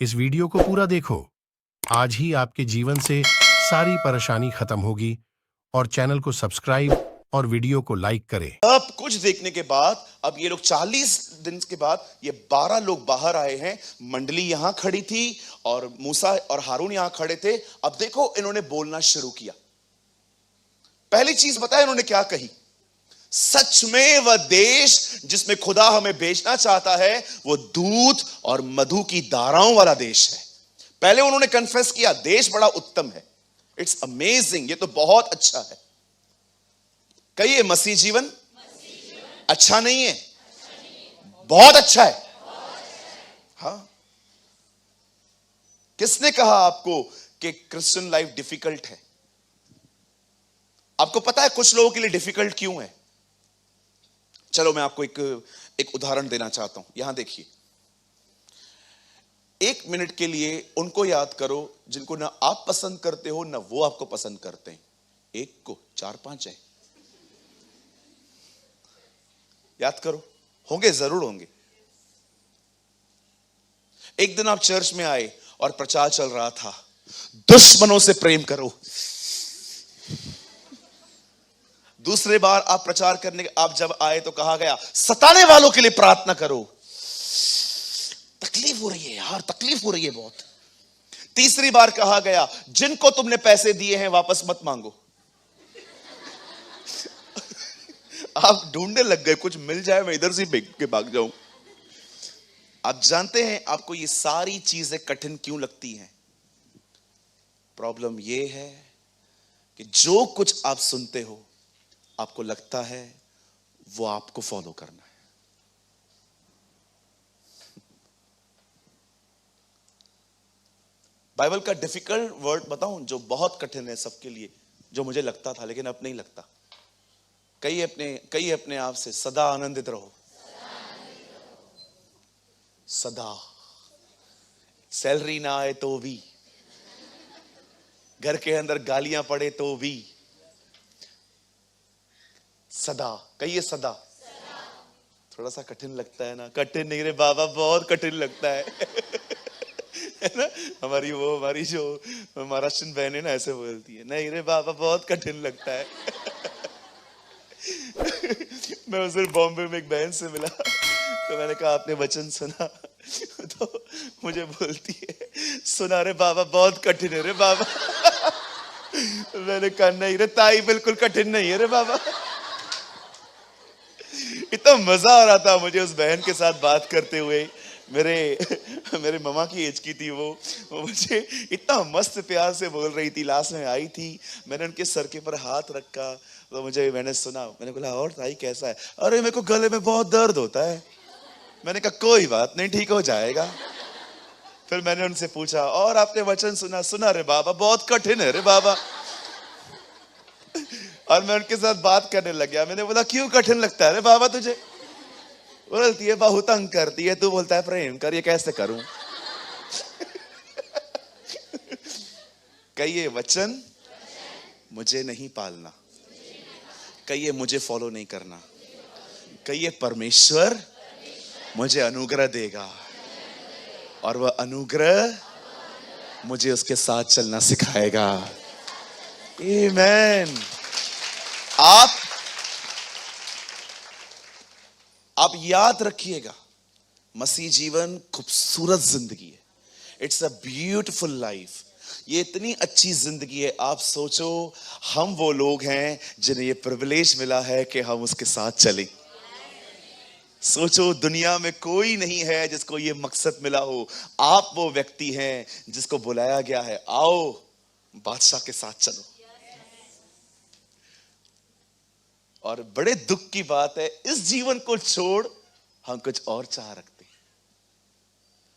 इस वीडियो को पूरा देखो। आज ही आपके जीवन से सारी परेशानी खत्म होगी। और चैनल को सब्सक्राइब और वीडियो को लाइक करें। अब कुछ देखने के बाद अब ये लोग 40 दिन के बाद ये 12 लोग बाहर आए हैं। मंडली यहां खड़ी थी और मूसा और हारून यहां खड़े थे। अब देखो इन्होंने बोलना शुरू किया। पहली चीज बताया इन्होंने क्या कही। सच में वह देश जिसमें खुदा हमें भेजना चाहता है वो दूध और मधु की धाराओं वाला देश है। पहले उन्होंने कन्फेस किया देश बड़ा उत्तम है। इट्स अमेजिंग, ये तो बहुत अच्छा है। कहिए मसीह जीवन अच्छा नहीं है, बहुत अच्छा है। हाँ, किसने कहा आपको कि क्रिश्चियन लाइफ डिफिकल्ट है? आपको पता है कुछ लोगों के लिए डिफिकल्ट क्यों है? चलो मैं आपको एक उदाहरण देना चाहता हूं। यहां देखिए, 1 मिनट के लिए उनको याद करो जिनको ना आप पसंद करते हो ना वो आपको पसंद करते हैं। एक को 4-5 है, याद करो। होंगे, जरूर होंगे। एक दिन आप चर्च में आए और प्रचार चल रहा था, दुश्मनों से प्रेम करो। दूसरे बार आप प्रचार करने आप जब आए तो कहा गया सताने वालों के लिए प्रार्थना करो। तकलीफ हो रही है यार, तकलीफ हो रही है बहुत। तीसरी बार कहा गया जिनको तुमने पैसे दिए हैं वापस मत मांगो। आप ढूंढने लग गए कुछ मिल जाए मैं इधर से के भाग जाऊं। आप जानते हैं आपको ये सारी चीजें कठिन क्यों लगती हैं? प्रॉब्लम ये है कि जो कुछ आप सुनते हो आपको लगता है वो आपको फॉलो करना है। बाइबल का डिफिकल्ट वर्ड बताऊं जो बहुत कठिन है सबके लिए, जो मुझे लगता था लेकिन अब नहीं लगता। कई अपने आप से सदा आनंदित रहो। सदा। सैलरी ना आए तो भी, घर के अंदर गालियां पड़े तो भी, सदा। कहिए सदा। थोड़ा सा कठिन लगता है ना? कठिन नहीं रे बाबा, बहुत कठिन लगता है। है ना? हमारी जो महाराष्ट्रन बहन है ना ऐसे बोलती है, नहीं रे बाबा बहुत कठिन लगता है। मैं उस दिन बॉम्बे में एक बहन से मिला तो मैंने कहा आपने वचन सुना? तो मुझे बोलती है सुना रे बाबा, बहुत कठिन है रे बाबा। मैंने कहा नहीं रे ताई, बिल्कुल कठिन नहीं है रे बाबा। इतना मजा आ रहा था मुझे उस बहन के साथ बात करते हुए। मेरे ममा की एज की थी वो मुझे इतना मस्त प्यार से बोल रही थी। लास्ट में आई थी, मैंने उनके सर के ऊपर हाथ रखा तो मैंने सुना। मैंने बोला और ताई कैसा है? अरे मेरे को गले में बहुत दर्द होता है। मैंने कहा कोई बात नहीं, ठीक हो जाएगा। फिर मैंने उनसे पूछा और आपने वचन सुना? सुना रे बाबा, बहुत कठिन है रे बाबा। और मैं उनके साथ बात करने लग गया। मैंने बोला क्यों कठिन लगता है रे बाबा तुझे? बोलती है बहुत तंग करती है। तू बोलता है प्रेम कर, ये कैसे करूं? कहिए वचन मुझे नहीं पालना। कहिए मुझे फॉलो नहीं करना। कहिए परमेश्वर मुझे अनुग्रह देगा और वह अनुग्रह मुझे उसके साथ चलना सिखाएगा। आमीन। आप याद रखिएगा, मसीह जीवन खूबसूरत जिंदगी है। It's a beautiful life. ये इतनी अच्छी जिंदगी है। आप सोचो हम वो लोग हैं जिन्हें ये प्रिविलेज मिला है कि हम उसके साथ चलें। सोचो दुनिया में कोई नहीं है जिसको ये मकसद मिला हो। आप वो व्यक्ति हैं जिसको बुलाया गया है, आओ बादशाह के साथ चलो। और बड़े दुख की बात है इस जीवन को छोड़ हम कुछ और चाह रखते हैं।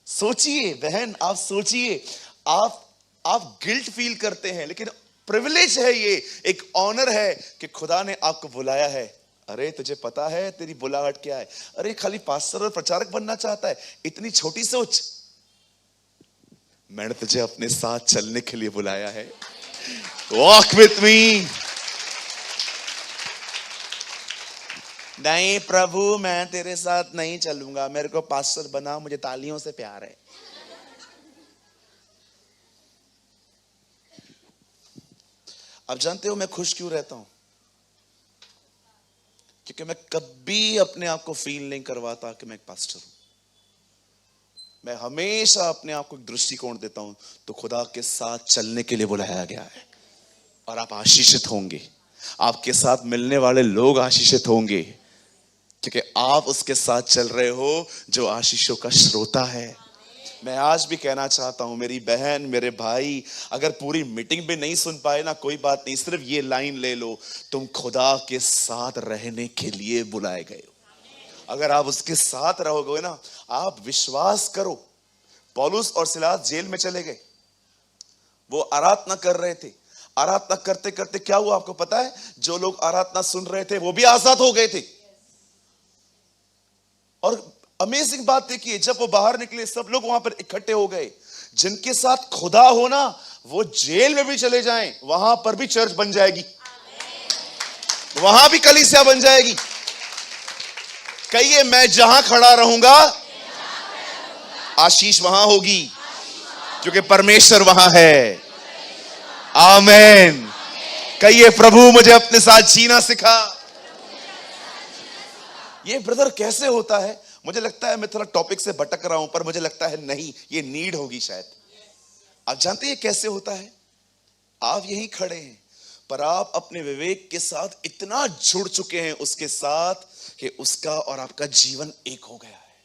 सोचिए बहन, आप सोचिए, आप गिल्ट फील करते हैं लेकिन प्रिविलेज है, ये एक ऑनर है कि खुदा ने आपको बुलाया है। अरे तुझे पता है तेरी बुलाहट क्या है? अरे खाली पास्टर और प्रचारक बनना चाहता है? इतनी छोटी सोच। मैंने तुझे अपने साथ चलने के लिए बुलाया है। Walk with me. नहीं प्रभु मैं तेरे साथ नहीं चलूंगा, मेरे को पास्टर बना, मुझे तालियों से प्यार है। आप जानते हो मैं खुश क्यों रहता हूं? क्योंकि मैं कभी अपने आप को फील नहीं करवाता कि मैं एक पास्टर हूं। मैं हमेशा अपने आप को एक दृष्टिकोण देता हूं, तो खुदा के साथ चलने के लिए बुलाया गया है और आप आशीषित होंगे। आपके साथ मिलने वाले लोग आशीषित होंगे, क्योंकि आप उसके साथ चल रहे हो जो आशीषों का श्रोता है। मैं आज भी कहना चाहता हूं, मेरी बहन, मेरे भाई, अगर पूरी मीटिंग भी नहीं सुन पाए ना, कोई बात नहीं, सिर्फ ये लाइन ले लो, तुम खुदा के साथ रहने के लिए बुलाए गए हो। अगर आप उसके साथ रहोगे ना, आप विश्वास करो, पौलुस और सिलास जेल में चले गए, वो आराधना कर रहे थे। आराधना करते करते क्या हुआ आपको पता है? जो लोग आराधना सुन रहे थे वो भी आजाद हो गए थे। और अमेजिंग बात देखिए, जब वो बाहर निकले सब लोग वहां पर इकट्ठे हो गए। जिनके साथ खुदा हो ना, वो जेल में भी चले जाएं, वहां पर भी चर्च बन जाएगी, वहां भी कलीसिया बन जाएगी। कहिए, मैं जहां खड़ा रहूंगा आशीष वहां होगी, क्योंकि परमेश्वर वहां है। आमेन। कहिए, प्रभु मुझे अपने साथ जीना सिखा। ये ब्रदर कैसे होता है? मुझे लगता है मैं थोड़ा टॉपिक से भटक रहा हूं, पर मुझे लगता है नहीं, ये नीड होगी शायद। आप जानते हैं कैसे होता है? आप यहीं खड़े हैं, पर आप अपने विवेक के साथ इतना जुड़ चुके हैं उसके साथ कि उसका और आपका जीवन एक हो गया है।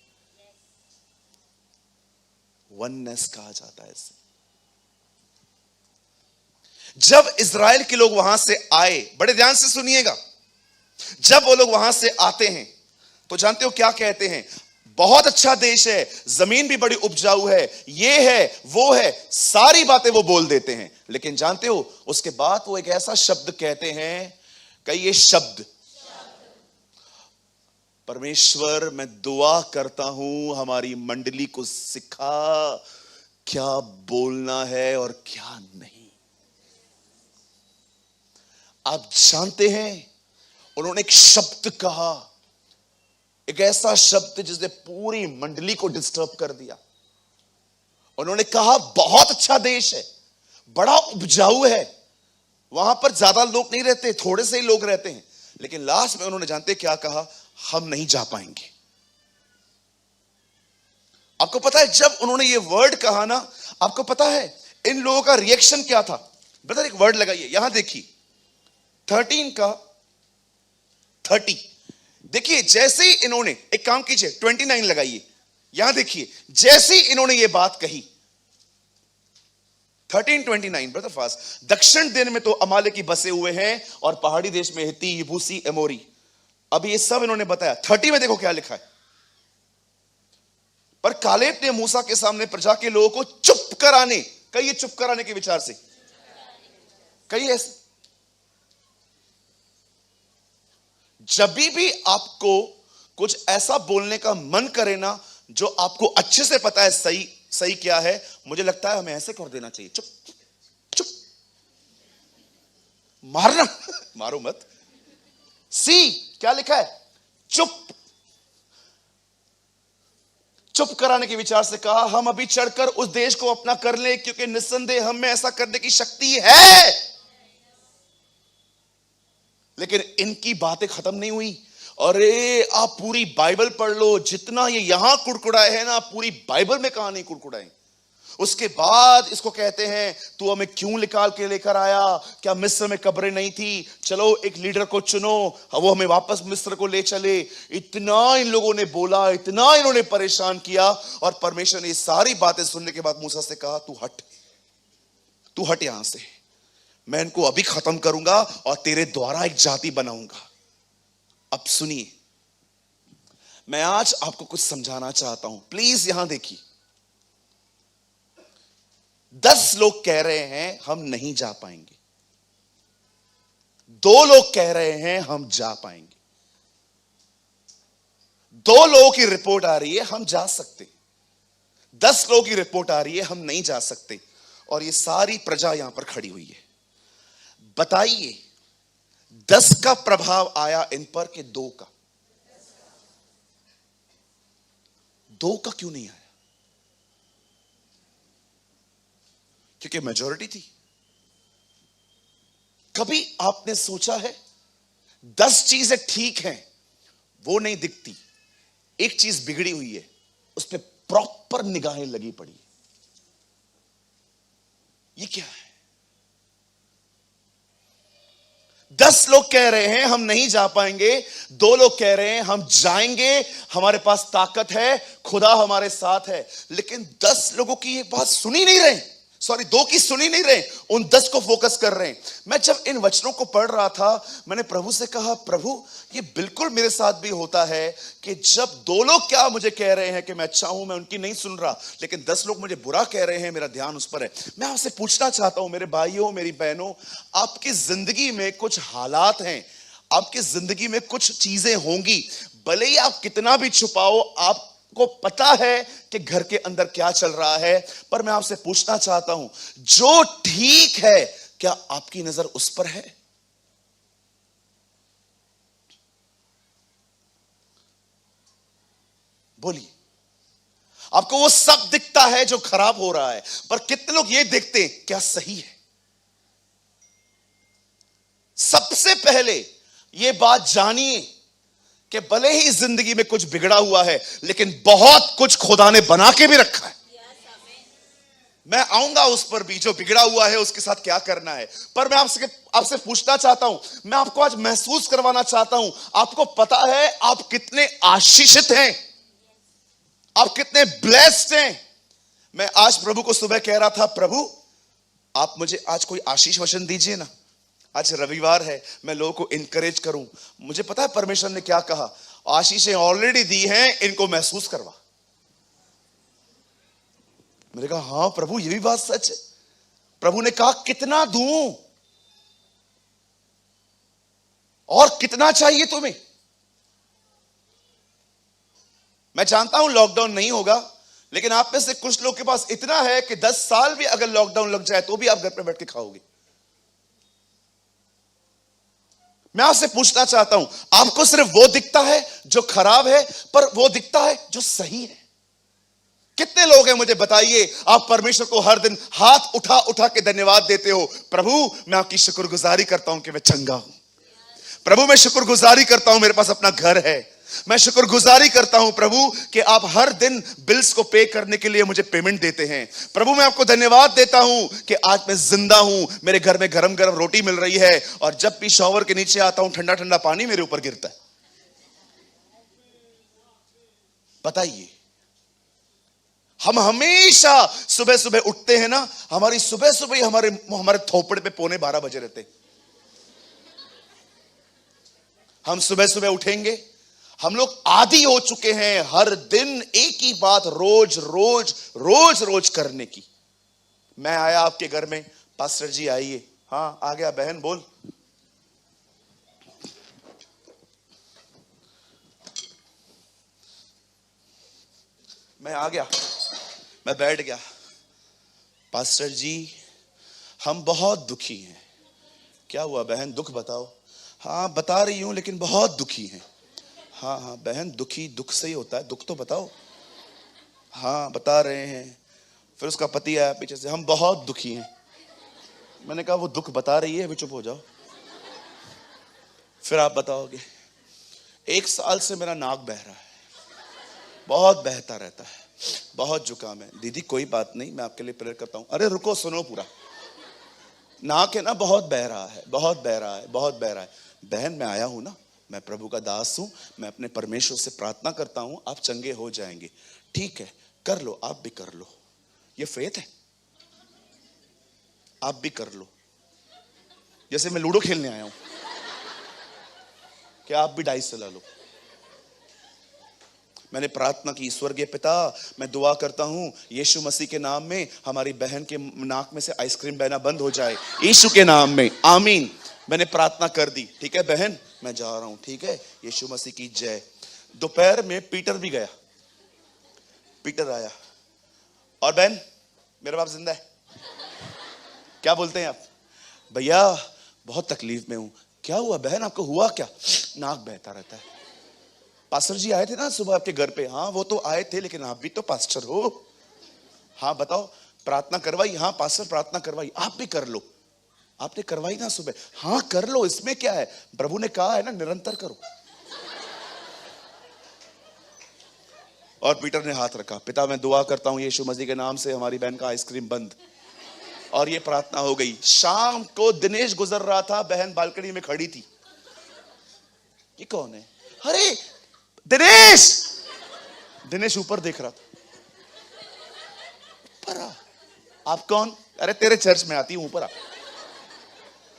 वननेस कहा जाता है इसे। जब इजराइल के लोग वहां से आए, बड़े ध्यान से सुनिएगा, जब वो लोग वहां से आते हैं तो जानते हो क्या कहते हैं? बहुत अच्छा देश है, जमीन भी बड़ी उपजाऊ है, ये है वो है, सारी बातें वो बोल देते हैं। लेकिन जानते हो उसके बाद वो एक ऐसा शब्द कहते हैं, कई शब्द, परमेश्वर मैं दुआ करता हूं हमारी मंडली को सिखा क्या बोलना है और क्या नहीं। आप जानते हैं उन्होंने एक शब्द कहा, एक ऐसा शब्द जिसने पूरी मंडली को डिस्टर्ब कर दिया। उन्होंने कहा बहुत अच्छा देश है, बड़ा उपजाऊ है, वहां पर ज्यादा लोग नहीं रहते, थोड़े से ही लोग रहते हैं। लेकिन लास्ट में उन्होंने जानते क्या कहा? हम नहीं जा पाएंगे। आपको पता है जब उन्होंने ये वर्ड कहा ना, आपको पता है इन लोगों का रिएक्शन क्या था? ब्रदर एक वर्ड लगाइए, यहां देखिए 13 का 30। देखिए जैसे ही इन्होंने, एक काम कीजिए 29 लगाइए, यहां देखिए जैसे ही इन्होंने ये बात कही 13:29 ब्रदर फास्ट। दक्षिण दिन में तो अमालेकी बसे हुए हैं और पहाड़ी देश में हित्ती, यबूसी, एमोरी। अब ये सब इन्होंने बताया। 30 में देखो क्या लिखा है, पर कालेब ने मूसा के सामने प्रजा के लोगों को चुप कराने, कहिए चुप कराने के विचार से, कहिए ऐसे। जब भी आपको कुछ ऐसा बोलने का मन करे ना जो आपको अच्छे से पता है सही सही क्या है, मुझे लगता है हमें ऐसे कर देना चाहिए, चुप चुप, मारना मारो मत। सी क्या लिखा है? चुप। चुप कराने के विचार से कहा, हम अभी चढ़कर उस देश को अपना कर ले, क्योंकि निस्संदेह हम में ऐसा करने की शक्ति है। लेकिन इनकी बातें खत्म नहीं हुई। अरे आप पूरी बाइबल पढ़ लो, जितना ये यहां कुड़कुड़ाए हैं ना, पूरी बाइबल में कहां नहीं कुड़कुड़ाए। उसके बाद इसको कहते हैं, तू हमें क्यों निकाल के लेकर आया? क्या मिस्र में कब्रें नहीं थी? चलो एक लीडर को चुनो, वो हमें वापस मिस्र को ले चले। इतना इन लोगों ने बोला, इतना इन्होंने परेशान किया, और परमेश्वर ने ये सारी बातें सुनने के बाद मूसा से कहा, तू हट यहां से, मैं इनको अभी खत्म करूंगा और तेरे द्वारा एक जाति बनाऊंगा। अब सुनिए, मैं आज आपको कुछ समझाना चाहता हूं, प्लीज यहां देखिए। 10 लोग कह रहे हैं हम नहीं जा पाएंगे, 2 लोग कह रहे हैं हम जा पाएंगे, 2 लोगों की रिपोर्ट आ रही है हम जा सकते, 10 लोगों की रिपोर्ट आ रही है हम नहीं जा सकते, और ये सारी प्रजा यहां पर खड़ी हुई है। बताइए 10 का प्रभाव आया इन पर कि 2 का? 2 का क्यों नहीं आया? क्योंकि मेजॉरिटी थी। कभी आपने सोचा है 10 चीजें ठीक हैं, वो नहीं दिखती, एक चीज बिगड़ी हुई है, उस पर प्रॉपर निगाहें लगी पड़ी, ये क्या है? 10 लोग कह रहे हैं हम नहीं जा पाएंगे, 2 लोग कह रहे हैं हम जाएंगे, हमारे पास ताकत है, खुदा हमारे साथ है, लेकिन 10 लोगों की ये बात सुनी नहीं रहे, सॉरी 2 की सुनी नहीं रहे, उन 10 को फोकस कर रहे हैं। मैं जब इन वचनों को पढ़ रहा था, मैंने प्रभु से कहा, प्रभु ये बिल्कुल मेरे साथ भी होता है कि जब 2 लोग क्या मुझे कह रहे हैं कि मैं अच्छा हूं, मैं उनकी नहीं सुन रहा, लेकिन 10 लोग मुझे बुरा कह रहे हैं, मेरा ध्यान उस पर है। मैं आपसे पूछना चाहता हूं मेरे भाइयों, मेरी बहनों, आपकी जिंदगी में कुछ हालात हैं, आपकी जिंदगी में कुछ चीजें होंगी, भले ही आप कितना भी छुपाओ, आप को पता है कि घर के अंदर क्या चल रहा है, पर मैं आपसे पूछना चाहता हूं, जो ठीक है क्या आपकी नजर उस पर है? बोलिए। आपको वो सब दिखता है जो खराब हो रहा है, पर कितने लोग ये देखते हैं क्या सही है? सबसे पहले ये बात जानिए कि भले ही जिंदगी में कुछ बिगड़ा हुआ है, लेकिन बहुत कुछ खुदा ने बना के भी रखा है। मैं आऊंगा उस पर भी, जो बिगड़ा हुआ है उसके साथ क्या करना है, पर मैं आपसे पूछना चाहता हूं, मैं आपको आज महसूस करवाना चाहता हूं, आपको पता है आप कितने आशीषित हैं, आप कितने ब्लेस्ड हैं। मैं आज प्रभु को सुबह कह रहा था, प्रभु आप मुझे आज कोई आशीष वचन दीजिए ना, आज रविवार है, मैं लोगों को इंकरेज करूं। मुझे पता है परमेश्वर ने क्या कहा, आशीषें ऑलरेडी दी हैं, इनको महसूस करवा। मैंने कहा हां प्रभु ये भी बात सच है। प्रभु ने कहा कितना दूं और कितना चाहिए तुम्हें? मैं जानता हूं लॉकडाउन नहीं होगा, लेकिन आप में से कुछ लोग के पास इतना है कि 10 साल भी अगर लॉकडाउन लग जाए तो भी आप घर पे बैठ के खाओगे। मैं आपसे पूछना चाहता हूं, आपको सिर्फ वो दिखता है जो खराब है, पर वो दिखता है जो सही है? कितने लोग हैं मुझे बताइए, आप परमेश्वर को हर दिन हाथ उठा उठा के धन्यवाद देते हो, प्रभु मैं आपकी शुक्रगुजारी करता हूं कि मैं चंगा हूं, प्रभु मैं शुक्रगुजारी करता हूं मेरे पास अपना घर है, मैं शुक्रगुजारी करता हूं प्रभु कि आप हर दिन बिल्स को पे करने के लिए मुझे पेमेंट देते हैं, प्रभु मैं आपको धन्यवाद देता हूं कि आज मैं जिंदा हूं, मेरे घर में गरम गरम रोटी मिल रही है, और जब भी शॉवर के नीचे आता हूं ठंडा ठंडा पानी मेरे ऊपर गिरता है। बताइए, हम हमेशा सुबह सुबह उठते हैं ना, हमारी सुबह सुबह हमारे थोपड़े पे 11:45 बजे रहते हैं। हम सुबह सुबह उठेंगे, हम लोग आदी हो चुके हैं हर दिन एक ही बात रोज रोज रोज रोज करने की। मैं आया आपके घर में, पास्टर जी आइए, हाँ आ गया, बहन बोल, मैं आ गया, मैं बैठ गया, पास्टर जी हम बहुत दुखी हैं। क्या हुआ बहन, दुख बताओ। हाँ बता रही हूं लेकिन बहुत दुखी हैं। हाँ हाँ बहन, दुखी दुख से ही होता है, दुख तो बताओ। हाँ बता रहे हैं। फिर उसका पति आया पीछे से, हम बहुत दुखी हैं। मैंने कहा वो दुख बता रही है, अभी चुप हो जाओ, फिर आप बताओगे। 1 साल से मेरा नाक बह रहा है, बहुत बहता रहता है, बहुत जुकाम है। दीदी कोई बात नहीं, मैं आपके लिए प्रेयर करता हूं। अरे रुको, सुनो पूरा। नाक है ना, बहुत बह रहा है, बहुत बह रहा है, बहुत बह रहा है। बहन मैं आया हूं ना, मैं प्रभु का दास हूं, मैं अपने परमेश्वर से प्रार्थना करता हूं, आप चंगे हो जाएंगे। ठीक है कर लो, आप भी कर लो, ये फेथ है, आप भी कर लो। जैसे मैं लूडो खेलने आया हूं, क्या आप भी डाइस चला लो। मैंने प्रार्थना की, स्वर्गीय पिता मैं दुआ करता हूं यीशु मसीह के नाम में हमारी बहन के नाक में से आइसक्रीम बहना बंद हो जाए, यीशु के नाम में, आमीन। मैंने प्रार्थना कर दी, ठीक है बहन मैं जा रहा हूं, ठीक है, यीशु मसीह की जय। दोपहर में पीटर भी गया, पीटर आया, और बहन मेरा बाप जिंदा है। क्या बोलते हैं आप? भैया बहुत तकलीफ में हूं। क्या हुआ बहन, आपको हुआ क्या? नाक बहता रहता है। पास्टर जी आए थे ना सुबह आपके घर पे? हाँ वो तो आए थे, लेकिन आप भी तो पास्टर हो। हाँ बताओ, प्रार्थना करवाई? हाँ पास्टर प्रार्थना करवाई, आप भी कर लो। आपने करवाई ना सुबह, हाँ कर लो, इसमें क्या है, प्रभु ने कहा है ना निरंतर करो। और पीटर ने हाथ रखा, पिता मैं दुआ करता हूं यीशु मसीह के नाम से हमारी बहन का आइसक्रीम बंद। और ये प्रार्थना हो गई। शाम को दिनेश गुजर रहा था, बहन बालकनी में खड़ी थी। ये कौन है? अरे दिनेश! दिनेश ऊपर देख रहा था। ऊपर आ। आप कौन? अरे तेरे चर्च में आती हूं, ऊपर आ।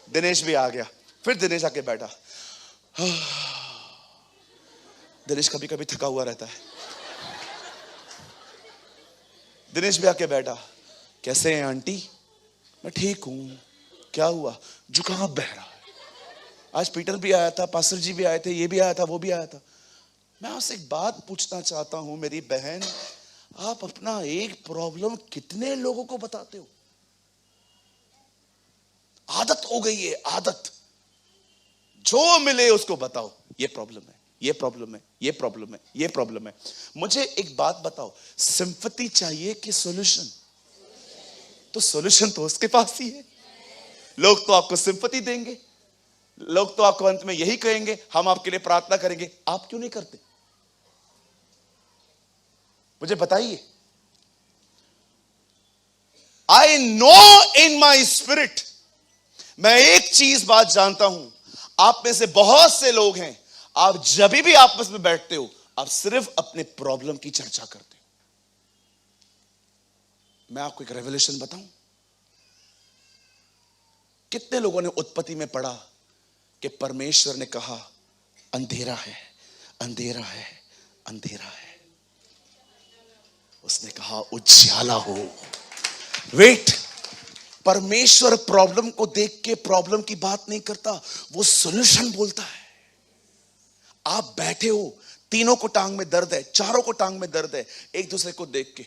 दिनेश भी आ गया। फिर दिनेश आके बैठा। दिनेश कभी कभी थका हुआ रहता है। दिनेश भी आके बैठा। कैसे हैं आंटी? मैं ठीक हूं। क्या हुआ? जुकाम बह रहा है। आज पीटर भी आया था, पास्टर जी भी आए थे, ये भी आया था, वो भी आया था। मैं आपसे एक बात पूछना चाहता हूं मेरी बहन, आप अपना एक प्रॉब्लम कितने लोगों को बताते हो? आदत हो गई है, आदत। जो मिले उसको बताओ, ये प्रॉब्लम है, ये प्रॉब्लम है, ये प्रॉब्लम है, ये प्रॉब्लम है। मुझे एक बात बताओ, सिंपैथी चाहिए कि सॉल्यूशन? तो सॉल्यूशन तो उसके पास ही है। लोग तो आपको सिंपैथी देंगे, लोग तो आपको अंत में यही कहेंगे हम आपके लिए प्रार्थना करेंगे। आप क्यों नहीं करते? मुझे बताइए। I know in my spirit, मैं एक चीज बात जानता हूं, आप में से बहुत से लोग हैं, आप जब भी आपस में बैठते हो आप सिर्फ अपने प्रॉब्लम की चर्चा करते हो। मैं आपको एक रेवलेशन बताऊं, कितने लोगों ने उत्पत्ति में पढ़ा कि परमेश्वर ने कहा अंधेरा है, अंधेरा है, अंधेरा है, उसने कहा उजाला हो। वेट, परमेश्वर प्रॉब्लम को देख के प्रॉब्लम की बात नहीं करता, वो सॉल्यूशन बोलता है। आप बैठे हो, तीनों को टांग में दर्द है, चारों को टांग में दर्द है, एक दूसरे को देख के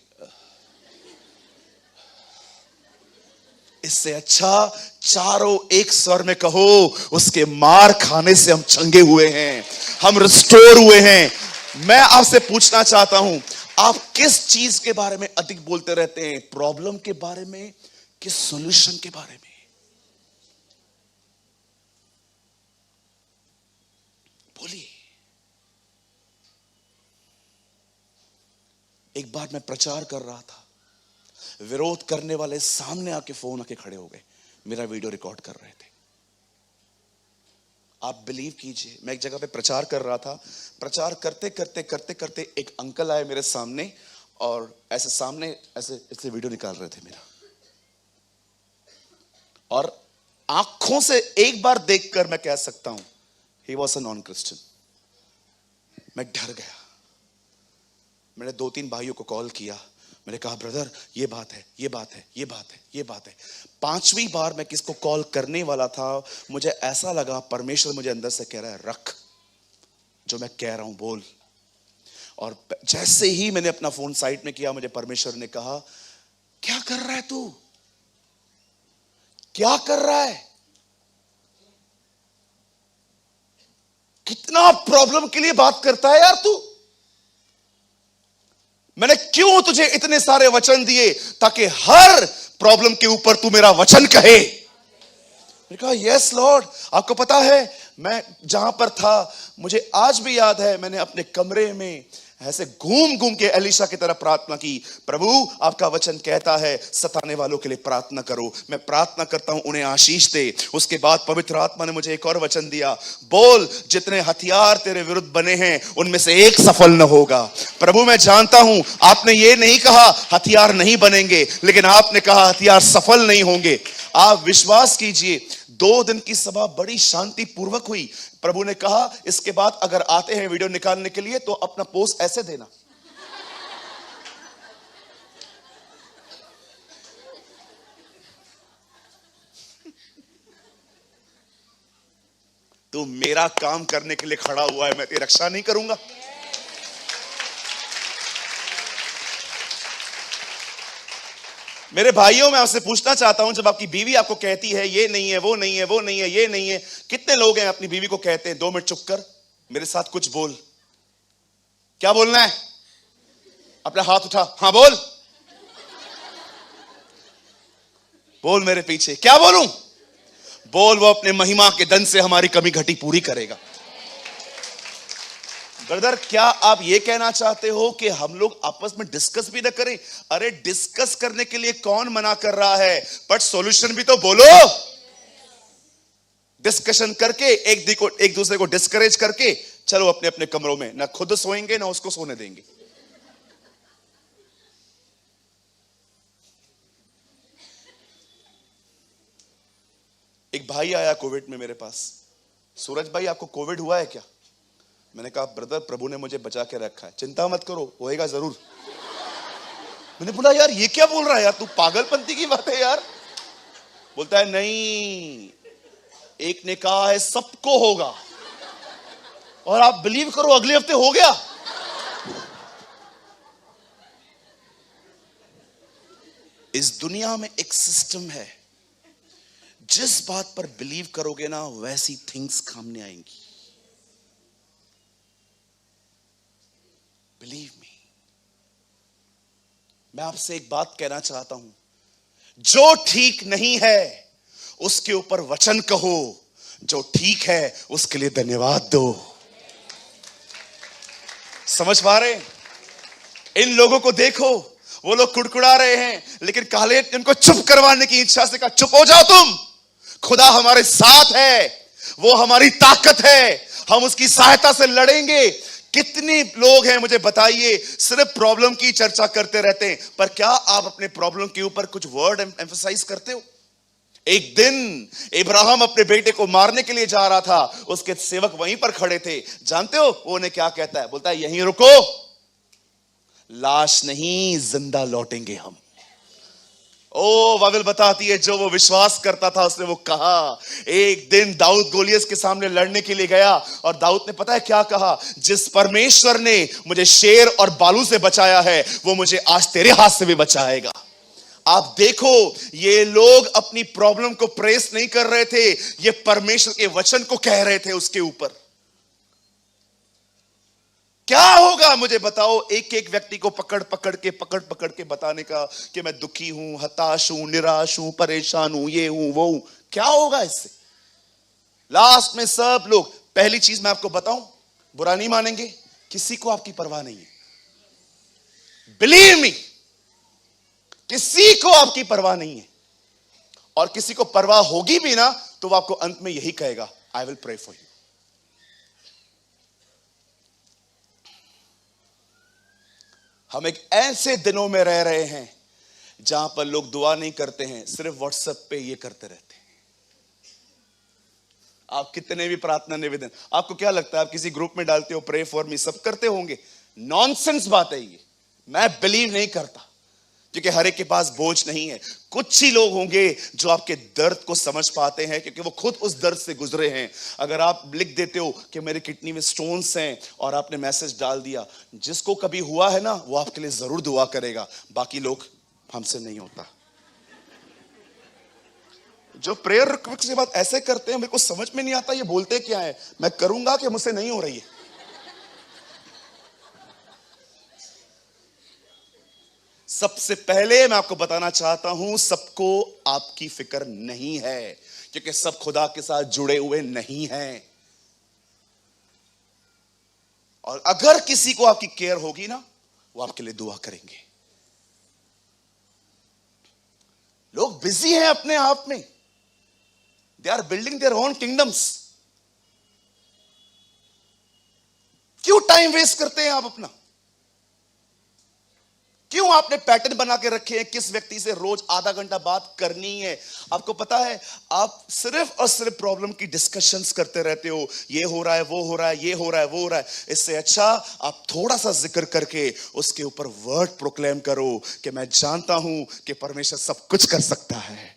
इससे अच्छा चारों एक स्वर में कहो उसके मार खाने से हम चंगे हुए हैं, हम रिस्टोर हुए हैं। मैं आपसे पूछना चाहता हूं, आप किस चीज के बारे में अधिक बोलते रहते हैं? प्रॉब्लम के बारे में कि सॉल्यूशन के बारे में? बोलिए। एक बार मैं प्रचार कर रहा था, विरोध करने वाले सामने आके फोन आके खड़े हो गए, मेरा वीडियो रिकॉर्ड कर रहे थे। आप बिलीव कीजिए, मैं एक जगह पे प्रचार कर रहा था, प्रचार करते करते करते करते एक अंकल आए मेरे सामने और ऐसे सामने ऐसे वीडियो निकाल रहे थे मेरा, और आंखों से एक बार देखकर मैं कह सकता हूं he was a non Christian. मैं डर गया। मैंने 2-3 भाइयों को कॉल किया, मैंने कहा ब्रदर ये बात है, ये बात है, ये बात है, ये बात है। 5वीं बार मैं किसको कॉल करने वाला था, मुझे ऐसा लगा परमेश्वर मुझे अंदर से कह रहा है रख, जो मैं कह रहा हूं बोल। और जैसे ही मैंने अपना फोन साइड में किया, मुझे परमेश्वर ने कहा क्या कर रहा है तू, क्या कर रहा है? कितना प्रॉब्लम के लिए बात करता है यार तू। मैंने क्यों तुझे इतने सारे वचन दिए? ताकि हर प्रॉब्लम के ऊपर तू मेरा वचन कहे। मैंने कहा यस लॉर्ड। आपको पता है मैं जहां पर था, मुझे आज भी याद है, मैंने अपने कमरे में ऐसे घूम घूम के एलिशा की तरह प्रार्थना की, प्रभु आपका वचन कहता है सताने वालों के लिए प्रार्थना करो, मैं प्रार्थना करता हूं उन्हें आशीष दे। उसके बाद पवित्र आत्मा ने मुझे एक और वचन दिया, बोल जितने हथियार तेरे विरुद्ध बने हैं उनमें से एक सफल न होगा। प्रभु मैं जानता हूं आपने ये नहीं कहा हथियार नहीं बनेंगे, लेकिन आपने कहा हथियार सफल नहीं होंगे। आप विश्वास कीजिए 2 दिन की सभा बड़ी शांति पूर्वक हुई। प्रभु ने कहा इसके बाद अगर आते हैं वीडियो निकालने के लिए तो अपना पोस्ट ऐसे देना। तू मेरा काम करने के लिए खड़ा हुआ है, मैं तेरी रक्षा नहीं करूंगा? मेरे भाइयों मैं आपसे पूछना चाहता हूं, जब आपकी बीवी आपको कहती है ये नहीं है, वो नहीं है, वो नहीं है, ये नहीं है, कितने लोग हैं अपनी बीवी को कहते हैं 2 मिनट चुप कर मेरे साथ कुछ बोल? क्या बोलना है? अपना हाथ उठा, हां बोल, बोल मेरे पीछे, क्या बोलूं? बोल वो अपने महिमा के धन से हमारी कमी घटी पूरी करेगा। ब्रदर, क्या आप ये कहना चाहते हो कि हम लोग आपस में डिस्कस भी ना करें? अरे डिस्कस करने के लिए कौन मना कर रहा है, बट सॉल्यूशन भी तो बोलो। डिस्कशन करके एक दूसरे को डिस्करेज करके चलो अपने अपने कमरों में, ना खुद सोएंगे ना उसको सोने देंगे। एक भाई आया कोविड में मेरे पास, सूरज भाई आपको कोविड हुआ है क्या? मैंने कहा ब्रदर, प्रभु ने मुझे बचा के रखा है, चिंता मत करो, होएगा जरूर। मैंने बोला यार ये क्या बोल रहा है यार, तू पागलपंती की बात है यार। बोलता है नहीं, एक ने कहा है सबको होगा, और आप बिलीव करो अगले हफ्ते हो गया। इस दुनिया में एक सिस्टम है, जिस बात पर बिलीव करोगे ना वैसी थिंग्स सामने आएंगी। Believe me. मैं आपसे एक बात कहना चाहता हूं, जो ठीक नहीं है उसके ऊपर वचन कहो, जो ठीक है उसके लिए धन्यवाद दो। समझ पा रहे? इन लोगों को देखो, वो लोग कुड़कुड़ा रहे हैं, लेकिन काले इनको चुप करवाने की इच्छा से कहा चुप हो जाओ तुम, खुदा हमारे साथ है, वो हमारी ताकत है, हम उसकी सहायता से लड़ेंगे। कितने लोग हैं मुझे बताइए, सिर्फ प्रॉब्लम की चर्चा करते रहते हैं, पर क्या आप अपने प्रॉब्लम के ऊपर कुछ वर्ड एम्फसाइज करते हो? एक दिन इब्राहिम अपने बेटे को मारने के लिए जा रहा था, उसके सेवक वहीं पर खड़े थे। जानते हो वो उन्हें क्या कहता है? बोलता है यहीं रुको, लाश नहीं जिंदा लौटेंगे हम। ओ बाइबल बताती है जो वो विश्वास करता था उसने वो कहा। एक दिन दाऊद गोलियत के सामने लड़ने के लिए गया, और दाऊद ने पता है क्या कहा? जिस परमेश्वर ने मुझे शेर और बालू से बचाया है वो मुझे आज तेरे हाथ से भी बचाएगा। आप देखो, ये लोग अपनी प्रॉब्लम को प्रेस नहीं कर रहे थे, ये परमेश्वर के वचन को कह रहे थे उसके ऊपर। क्या होगा मुझे बताओ, एक एक व्यक्ति को पकड़ पकड़ के बताने का कि मैं दुखी हूं, हताश हूं, निराश हूं, परेशान हूं, ये हूं वो हूं। क्या होगा इससे? लास्ट में सब लोग, पहली चीज मैं आपको बताऊं, बुरा नहीं मानेंगे, किसी को आपकी परवाह नहीं है। बिलीव मी, किसी को आपकी परवाह नहीं है, और किसी को परवाह होगी भी ना तो वो आपको अंत में यही कहेगा, I will pray for you. हम एक ऐसे दिनों में रह रहे हैं जहां पर लोग दुआ नहीं करते हैं, सिर्फ व्हाट्सएप पे ये करते रहते हैं। आप कितने भी प्रार्थना निवेदन, आपको क्या लगता है आप किसी ग्रुप में डालते हो प्रे फॉर मी, सब करते होंगे? नॉनसेंस बात है ये, मैं बिलीव नहीं करता, क्योंकि हर एक के पास बोझ नहीं है। कुछ ही लोग होंगे जो आपके दर्द को समझ पाते हैं, क्योंकि वो खुद उस दर्द से गुजरे हैं। अगर आप लिख देते हो कि मेरे किडनी में स्टोन्स हैं और आपने मैसेज डाल दिया, जिसको कभी हुआ है ना वो आपके लिए जरूर दुआ करेगा, बाकी लोग हमसे नहीं होता। जो प्रेयर रिक्वेस्ट के बाद ऐसे करते हैं, मेरे को समझ में नहीं आता ये बोलते क्या है। मैं करूंगा कि मुझसे नहीं हो रही है। सबसे पहले मैं आपको बताना चाहता हूं, सबको आपकी फिक्र नहीं है, क्योंकि सब खुदा के साथ जुड़े हुए नहीं हैं। और अगर किसी को आपकी केयर होगी ना, वो आपके लिए दुआ करेंगे। लोग बिजी हैं अपने आप में, they are building their own kingdoms. क्यों टाइम वेस्ट करते हैं आप अपना? क्यों आपने पैटर्न बना के रखे हैं किस व्यक्ति से रोज आधा घंटा बात करनी है? आपको पता है आप सिर्फ और सिर्फ प्रॉब्लम की डिस्कशंस करते रहते हो, ये हो रहा है, वो हो रहा है, ये हो रहा है, वो हो रहा है। इससे अच्छा आप थोड़ा सा जिक्र करके उसके ऊपर वर्ड प्रोक्लेम करो कि मैं जानता हूं कि परमेश्वर सब कुछ कर सकता है।